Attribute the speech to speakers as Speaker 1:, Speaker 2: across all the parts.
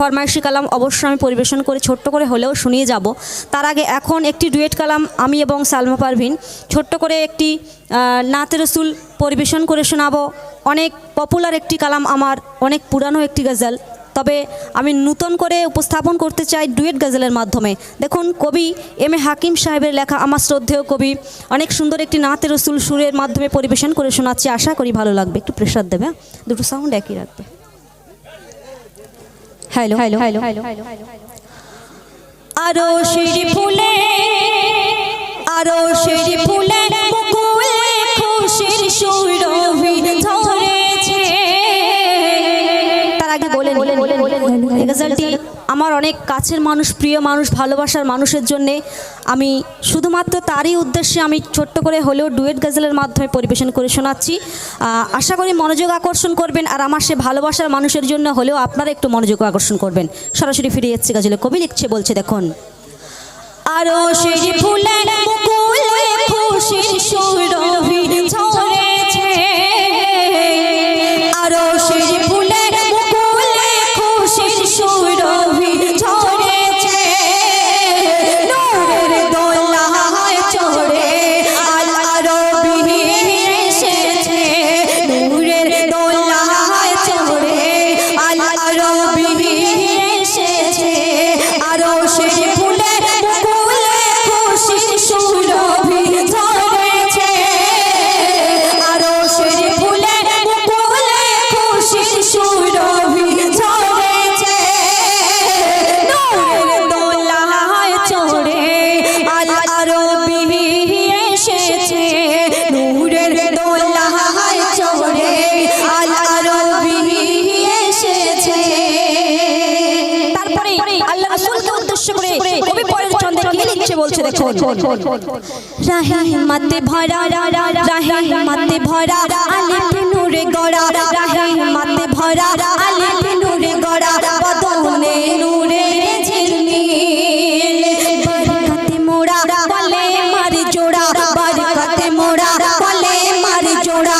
Speaker 1: ফরমাইশি কালাম অবশ্যই আমি পরিবেশন করে ছোট্ট করে হলেও শুনিয়ে যাব। তার আগে এখন একটি ডুয়েট কালাম আমি এবং সালমা পারভিন ছোট্ট করে একটি নাতে রসুল পরিবেশন করে শোনাবো। অনেক পপুলার একটি কালাম, আমার অনেক পুরানো একটি গজল, তবে আমি নূতন করে উপস্থাপন করতে চাই ডুয়েট গজলের মাধ্যমে। দেখুন, কবি এম এ হাকিম সাহেবের লেখা আমার শ্রদ্ধেয় কবি অনেক সুন্দর একটি নাতে রসুল সুরের মাধ্যমে পরিবেশন করে শোনাচ্ছি, আশা করি ভালো লাগবে। একটু প্রেশার দেবে, দুটো সাউন্ড একই রাখবে। হ্যালো হ্যালো হ্যালো হ্যালো আরো শিরি ফুলে, আরো শিরি ফুলে মুকুলে খুশির সুরভি ধরেছে। তার আগে বলেন এই গজলটি আমার অনেক কাছের মানুষ, প্রিয় মানুষ, ভালোবাসার মানুষের জন্যে আমি শুধুমাত্র তারই উদ্দেশ্যে আমি ছোট্ট করে হলেও ডুয়েট গজলের মাধ্যমে পরিবেশন করে শোনাচ্ছি। আশা করি মনোযোগ আকর্ষণ করবেন, আর আমার সে ভালোবাসার মানুষের জন্য হলেও আপনারা একটু মনোযোগ আকর্ষণ করবেন। সরাসরি ফিরে যাচ্ছে গজলে, কবি লিখছে, বলছে দেখুন। আরো শিরি ফুলে মুকুলে খুশির সুরভি ধরেছে, আরো শিরি ফুলে মুকুলে খুশির সুরভি ধরেছে, নূরের দোলনায় চড়ে আল আরবি এসেছে, নূরের দোলনায় চড়ে আল আরবি এসেছে, আরো শিরি ফুলে মুকুলে খুশির সুরভি ধরেছে, আরো শিরি ফুলে মুকুলে খুশির সুরভি ধরেছে, নূরের দোলনায় চড়ে আল আরবি এসেছে, নূরের দোলনায় চড়ে আল আরবি এসেছে। তারপরে আল্লাহ রাসূলকে উদ্দেশ্য করে কবি পরের ছন্দে কি লিখছে, বলছে দেখুন। রাহিমাতে ভরা, রাহিমাতে ভরা আলিফ নূরে গড়া, রাহিমাতে ভরা আলিফ নূরে গড়া, বদনে নূরের ঝিলমিল, বরকতে মোড়া বলে মারি জোড়া, বরকতে মোড়া বলে মারি জোড়া,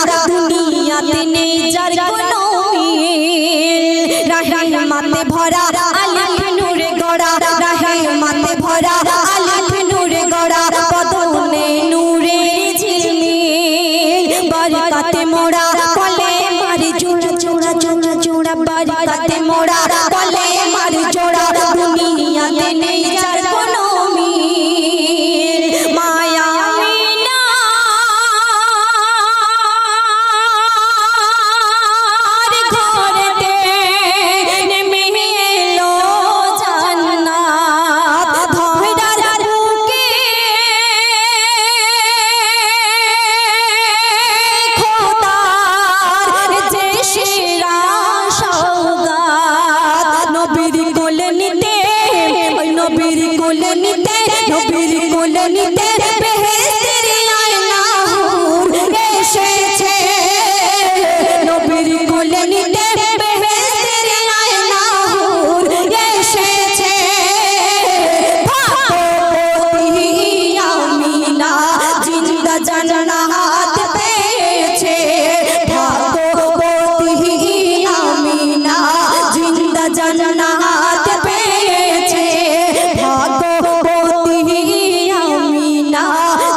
Speaker 1: দুনিয়াতে নেই যার কোনো মিল, রাহিমাতে ভরা আলিফ নূরে গড়া, রাহিমাতে ভরা আলিফ নূরে গড়া, বদনে নূরের ঝিলমিল, বরকতে মোড়া বলে মারি জোড়া, জোড়া জোড়া জোড়া, বরকতে মোড়া বলে মারি জোড়া, দুনিয়াতে নেই যার কোনো মিল, মায়া মিনা ঘরেতে নেমে এলো জান্নাত, ধরার বুকে খোদার যে সেরা সওগাত, নবীর কোলে নিতে, ওই নবীর কোলে নিতে, নবীর কোলে নিতে বেহেশতের আয়না হুর এসেছে, নবীর কোলে নিতে বেহেশতের আয়না হুর এসেছে, ভাগ্যবতী আমিনা জিন্দা জান্নাত পেয়েছে, ভাগ্যবতী আমিনা জিন্দা জান্নাত পেয়েছে, ভাগ্যবতী আমিনা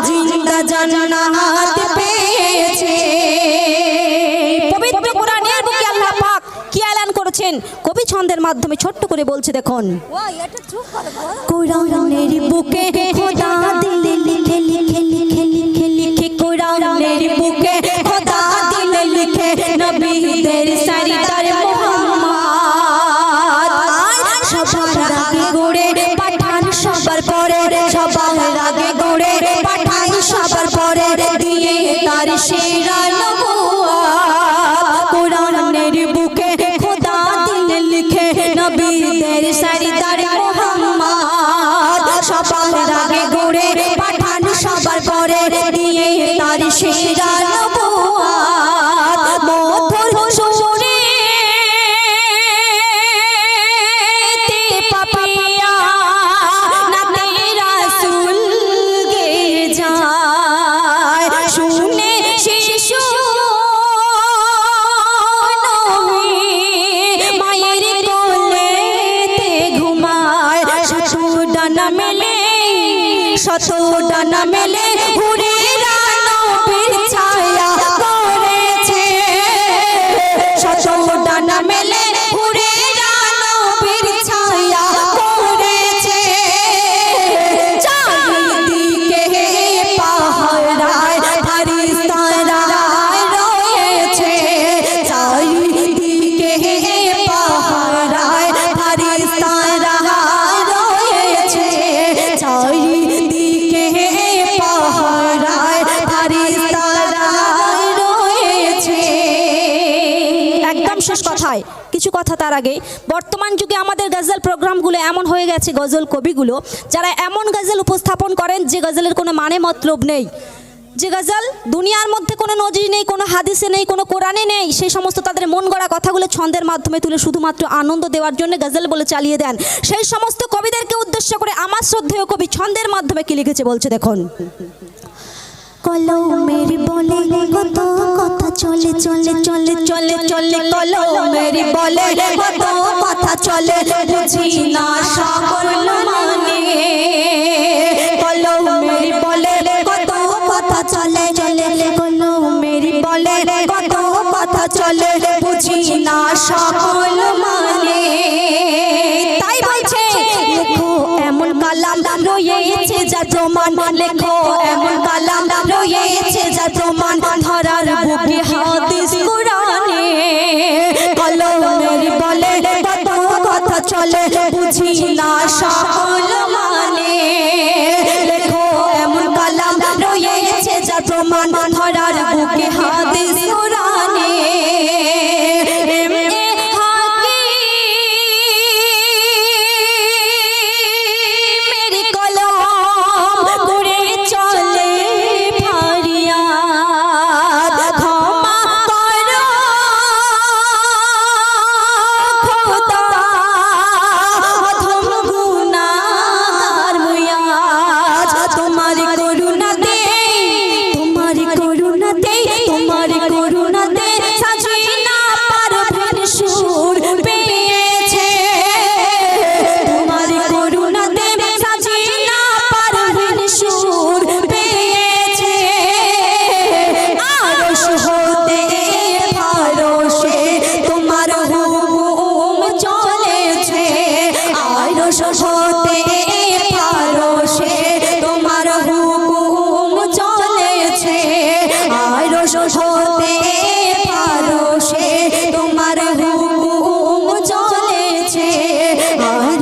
Speaker 1: জিন্দা জান্নাত পেয়েছে। পবিত্র কোরআনের বুকে আল্লাহ পাক কি এলান করেছেন, কবি ছন্দের মাধ্যমে ছোট্ট করে বলছে দেখুন। কোরআনের বুকে খোদা দিলে লিখে লিখে লিখে লিখে লিখে, কোরআনের বুকে খোদা দিলে লিখে, নবীদের সরদার মুহাম্মদ, সবার আগে গড়ে পাঠান সবার পরে, সবার আগে গড়ে পাঠান সবার পরে, দিয়ে তার সেরা নবুয়ত, কোরআনের বুকে খোদা দিলে লিখে, নবীদের সরদার মুহাম্মদ, সবার আগে গড়ে পাঠান সবার পরে, দিয়ে তার সেরা নবুয়ত, মধুর সুরে তে পাপিয়া নাতে রাসূল গেয়ে যায়, শুনে শিশু নবী মায়ের কোলে শত ডানা মেলে হুরেরা নবীর ছায়া করেছে শত ডানা মেলে হুরেরা নবীর ছায়া করেছে চারিদিকে পাহারায় ফারিস্তারা রয়েছে চারিদিকে পাহারায় ফারিস্তারা রয়েছে চারিদিকে পাহারায় ফারিস্তারা রয়েছে। একদম শেষ কথায় কিছু কথা তার আগে, বর্তমান যুগে আমাদের গজল প্রোগ্রামগুলো এমন হয়ে গেছে, গজল কবিগুলো যারা এমন গজল উপস্থাপন করেন যে গজলের কোনো মানে মতলব নেই, যে গজল দুনিয়ার মধ্যে কোনো নজির নেই, কোনো হাদিসে নেই, কোনো কোরআনে নেই, সেই সমস্ত তাদের মন গড়া কথাগুলো ছন্দের মাধ্যমে তুলে শুধুমাত্র আনন্দ দেওয়ার জন্য গজল বলে চালিয়ে দেন। সেই সমস্ত কবিদেরকে উদ্দেশ্য করে আমার শ্রদ্ধেয় কবি ছন্দের মাধ্যমে কি লিখেছে বলছে দেখুন। কলমের বলে কত কথা চলে চলে চলে চলে চলে কলমের বলে কত কথা চলে বুঝি না সকল মানে কলমের বলে কত কথা চলে চলে কলমের বলে কত কথা চলে বুঝি না সকল মানে তাই বলছে লেখো এমন কালাম রয়েছে যা প্রমাণ লেখো এমন কালাম রয়েছে যা প্রমাণ ধরার বুকে হাদিস কোরআনে কলমের বলে কত কথা চলে বুঝি না সকল মানে লেখো এমন কালাম রয়েছে যা প্রমাণ ধরার বুকে হাদিস কোরআনে তোমার হুকুম চলেছে আর